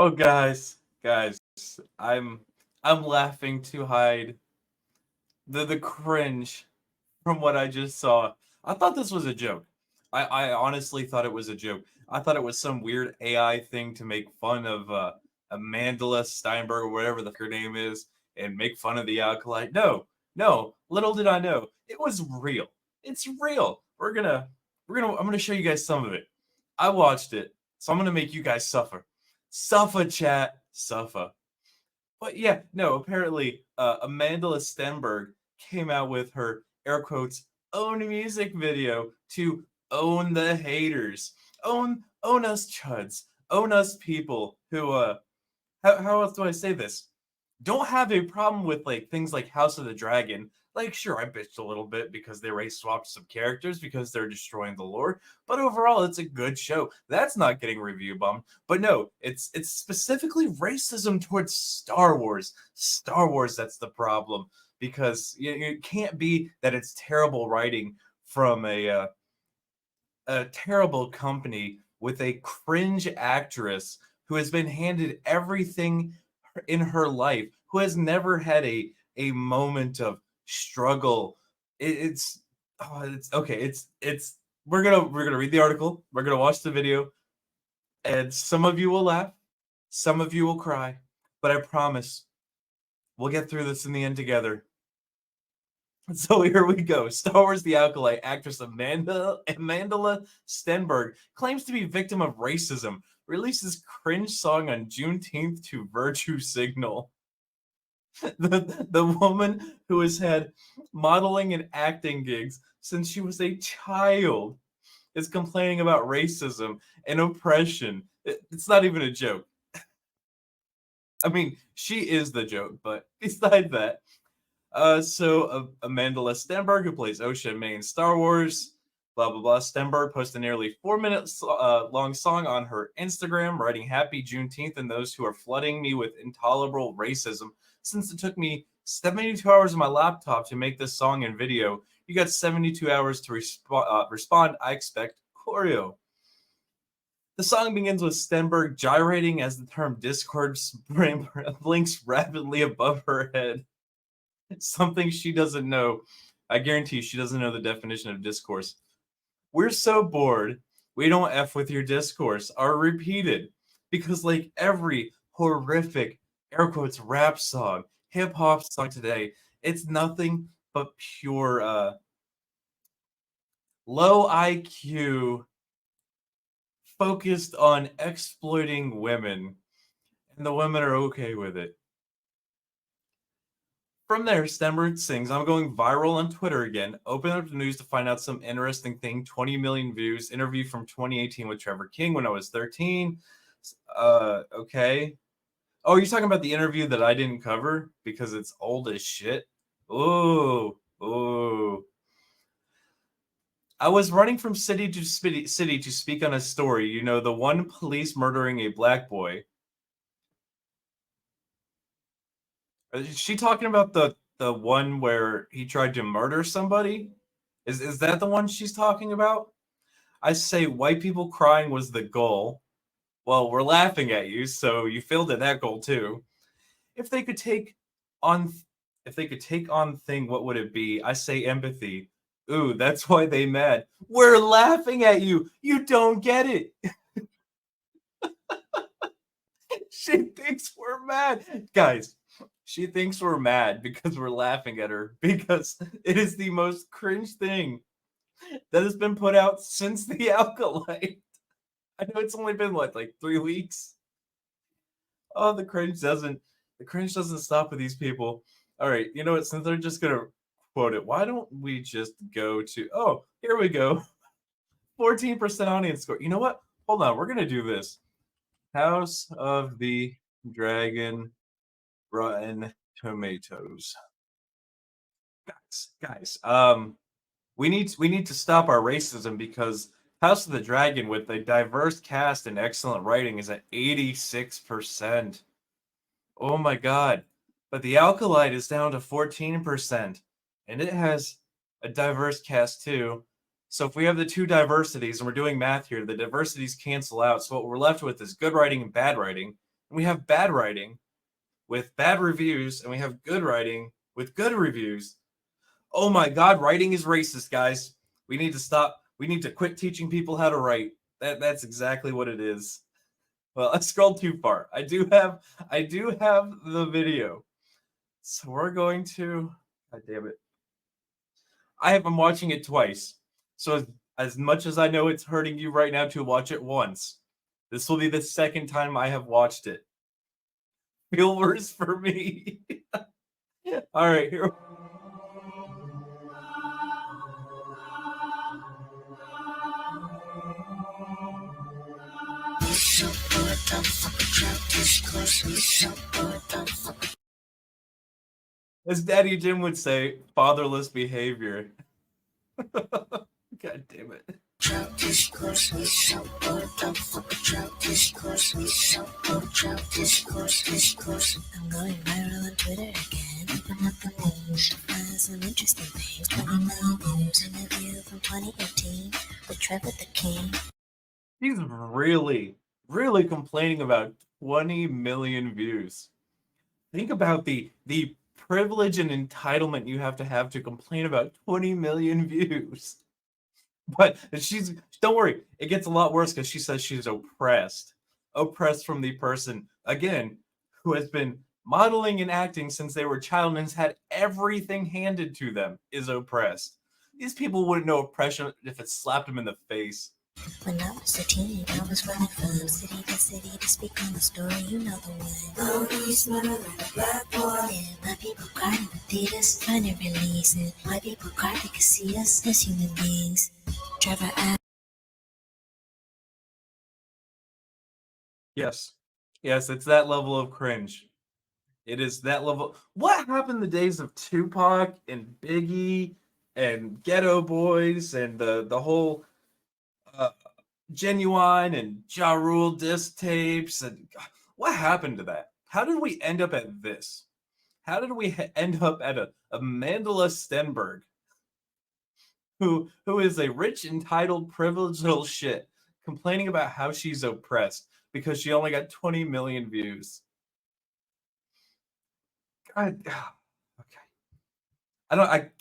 Oh, guys, I'm I'm laughing to hide the cringe from what I just saw. I thought this was a joke. I honestly thought it was a joke. I thought it was some weird AI thing to make fun of Amandla Steinberg or whatever the her name is, and make fun of the Acolyte. No, no. Little did I know, it was real. It's real. I'm gonna show you guys some of it. I watched it, so I'm gonna make you guys suffer. Suffer, chat. Suffer. But yeah, no, apparently Amandla Stenberg came out with her air quotes own music video to own the haters. Own us chuds. Own us people who how else do I say this? Don't have a problem with like things like House of the Dragon. Like, sure, I bitched a little bit because they race swapped some characters because they're destroying the lore, but overall, it's a good show. That's not getting review bombed. But no, it's specifically racism towards Star Wars. Star Wars, that's the problem because it can't be that it's terrible writing from a terrible company with a cringe actress who has been handed everything in her life, who has never had a moment of struggle. It's it's okay. It's we're gonna read the article. We're gonna watch the video, and some of you will laugh, some of you will cry, but I promise we'll get through this in the end together. So here we go. Star Wars The Acolyte actress Amandla Stenberg claims to be victim of racism. Releases cringe song on Juneteenth to virtue signal. The woman who has had modeling and acting gigs since she was a child is complaining about racism and oppression. It's not even a joke. I mean, she is the joke, but beside that, Amandla Stenberg, who plays Osha May in Star Wars, blah blah blah. Stenberg posted a nearly 4 minute long song on her Instagram, writing "Happy Juneteenth" and those who are flooding me with intolerable racism. Since it took me 72 hours on my laptop to make this song and video, you got 72 hours to respond. I expect choreo. The song begins with Stenberg gyrating as the term Discord blinks rapidly above her head. Something she doesn't know. I guarantee she doesn't know the definition of discourse. We're so bored, we don't F with your discourse, are repeated. Because, like every horrific, air quotes, rap song, hip hop song today, it's nothing but pure low IQ, focused on exploiting women. And the women are okay with it. From there, Stenberg sings, I'm going viral on Twitter again. Open up the news to find out some interesting thing. 20 million views. Interview from 2018 with Trevor King when I was 13. Okay. Oh, you're talking about the interview that I didn't cover because it's old as shit? Ooh. Ooh. I was running from city to city to speak on a story. You know, the one police murdering a black boy. Is she talking about the one where he tried to murder somebody? Is that the one she's talking about? I say white people crying was the goal. Well, we're laughing at you, so you failed at that goal too. If they could take on if they could take on thing, what would it be? I say empathy. Ooh, that's why they mad. We're laughing at you. You don't get it. She thinks we're mad. Guys, she thinks we're mad because we're laughing at her because it is the most cringe thing that has been put out since the Acolyte. I know it's only been what, like 3 weeks? Oh, the cringe doesn't stop with these people. All right, you know what? Since they're just gonna quote it, why don't we just go to here we go. 14% audience score. You know what? Hold on, we're gonna do this. House of the Dragon Rotten Tomatoes. Guys, we need to stop our racism because House of the Dragon, with a diverse cast and excellent writing, is at 86%. Oh my god. But the Alkalite is down to 14%. And it has a diverse cast too. So if we have the two diversities, and we're doing math here, the diversities cancel out. So what we're left with is good writing and bad writing. we have bad writing with bad reviews, and we have good writing with good reviews. Oh my god, writing is racist, guys. We need to stop. We need to quit teaching people how to write. That's exactly what it is. Well, I scrolled too far. I do have the video. So we're going to God damn it. I'm watching it twice. So as much as I know it's hurting you right now to watch it once, this will be the second time I have watched it. Feel worse for me. All right, here. As Daddy Jim would say, fatherless behavior. God damn it. I'm going viral on Twitter again. Open up the news to find some interesting things. 20 million views in a view from 2018 with Trevor the King. He's really, really complaining about 20 million views. Think about the privilege and entitlement you have to complain about 20 million views. But don't worry, it gets a lot worse because she says she's oppressed. Oppressed from the person, again, who has been modeling and acting since they were a child and has had everything handed to them, is oppressed. These people wouldn't know oppression if it slapped them in the face. When I was a teen, I was running from city to speak on the story, you know the one. Oh, he's smarter than a black boy. Yeah, my people cried in the theaters, trying to release it. My people cried they could see us as human beings. Trevor, Yes. Yes, it's that level of cringe. It is that level. What happened the days of Tupac and Biggie and Ghetto Boys and the whole uh, Genuine and Ja Rule disc tapes, and what happened to that? How did we end up at this? How did we end up at a Amandla Stenberg, who is a rich, entitled, privileged little shit, complaining about how she's oppressed because she only got 20 million views? God, okay.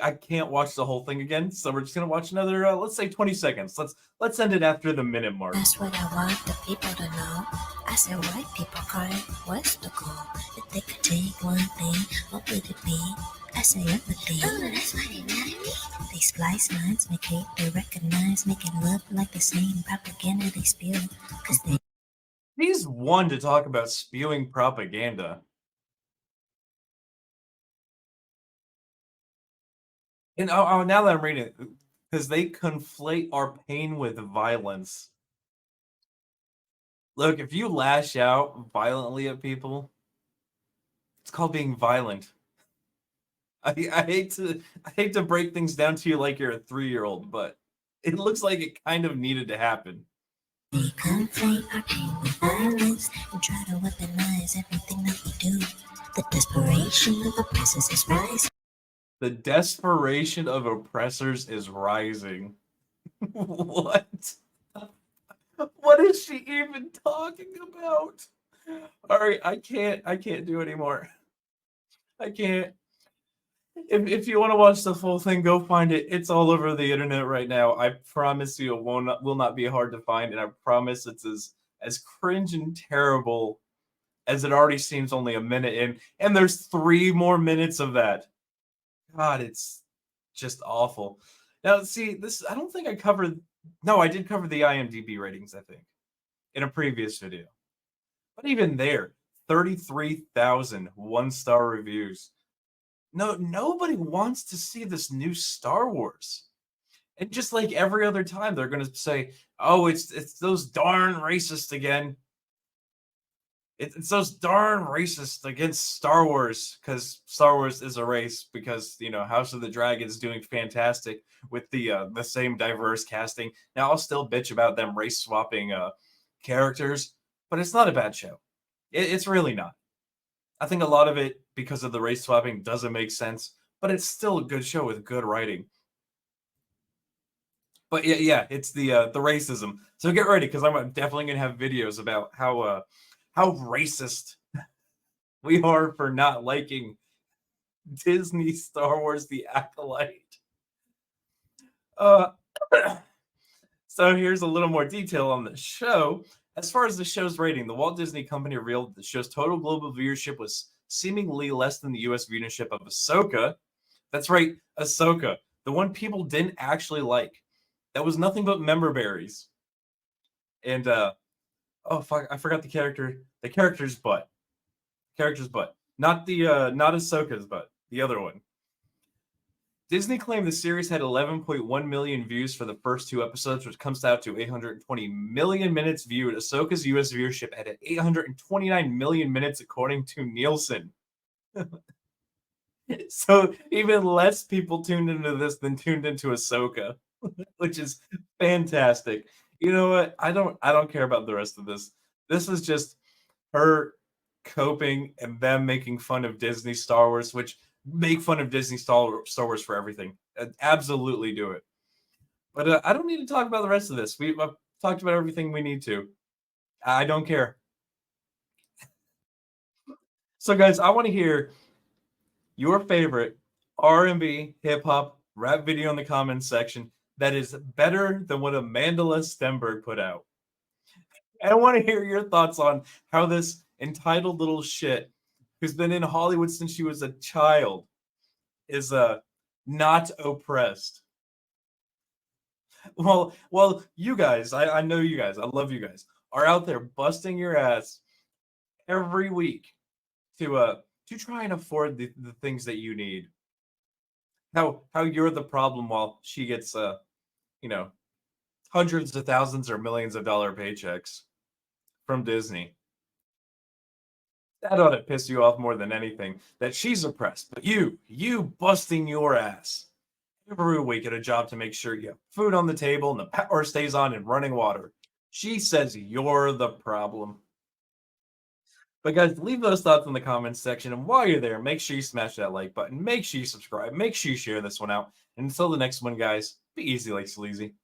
I can't watch the whole thing again, so we're just gonna watch another let's say 20 seconds. Let's end it after the minute mark. that's what I want the people to know. I said, white people cry, what's the goal? If they could take one thing, what would it be? I say empathy. Oh, that's why they mad at me. They splice lines, make hate, they recognize, make it look like the same propaganda they spew. Cause they He's one to talk about spewing propaganda. And now that I'm reading it, because they conflate our pain with violence. Look, if you lash out violently at people, it's called being violent. I hate to break things down to you like you're a 3-year-old, but it looks like it kind of needed to happen. They conflate our pain with violence and try to weaponize everything that we do. The desperation of oppressors is rising. The desperation of oppressors is rising. What? What is she even talking about? All right, I can't do anymore. I can't. If you want to watch the full thing, go find it. It's all over the internet right now. I promise you, it will not be hard to find, and I promise it's as cringe and terrible as it already seems. Only a minute in, and there's 3 more minutes of that. God, it's just awful. Now, see, this I don't think I covered. No, I did cover the IMDb ratings, I think, in a previous video. But even there, 33,000 one-star reviews. No, nobody wants to see this new Star Wars. And just like every other time, they're gonna say, "Oh, it's those darn racists again." It's those darn racists against Star Wars because Star Wars is a race because House of the Dragon is doing fantastic with the same diverse casting. Now I'll still bitch about them race swapping characters, but it's not a bad show. It's really not. I think a lot of it because of the race swapping doesn't make sense, but it's still a good show with good writing. But yeah, it's the racism. So get ready because I'm definitely gonna have videos about how racist we are for not liking Disney Star Wars The Acolyte. Uh, so here's a little more detail on the show. As far as the show's rating, the Walt Disney Company revealed that the show's total global viewership was seemingly less than the US viewership of Ahsoka. That's right, Ahsoka, the one people didn't actually like. That was nothing but member berries. And oh fuck, I forgot the character's butt. Character's butt. Not not Ahsoka's butt, the other one. Disney claimed the series had 11.1 million views for the first 2 episodes, which comes out to 820 million minutes viewed. Ahsoka's US viewership had 829 million minutes, according to Nielsen. So even less people tuned into this than tuned into Ahsoka, which is fantastic. You know what? I don't care about the rest of this. This is just her coping and them making fun of Disney Star Wars, which make fun of Disney Star Wars for everything. Absolutely do it. But I don't need to talk about the rest of this. We've talked about everything we need to. I don't care. So, guys, I want to hear your favorite R&B, hip hop, rap video in the comments section that is better than what Amandla Stenberg put out. And I want to hear your thoughts on how this entitled little shit, who's been in Hollywood since she was a child, is not oppressed. Well, you guys, I know you guys, I love you guys, are out there busting your ass every week to try and afford the things that you need. How you're the problem while she gets you know, hundreds of thousands or millions of dollar paychecks from Disney. That ought to piss you off more than anything. That she's oppressed, but you busting your ass every week at a job to make sure you have food on the table and the power stays on and running water. She says you're the problem. But guys, leave those thoughts in the comments section. And while you're there, make sure you smash that like button. Make sure you subscribe. Make sure you share this one out. And until the next one, guys, be easy like sleazy.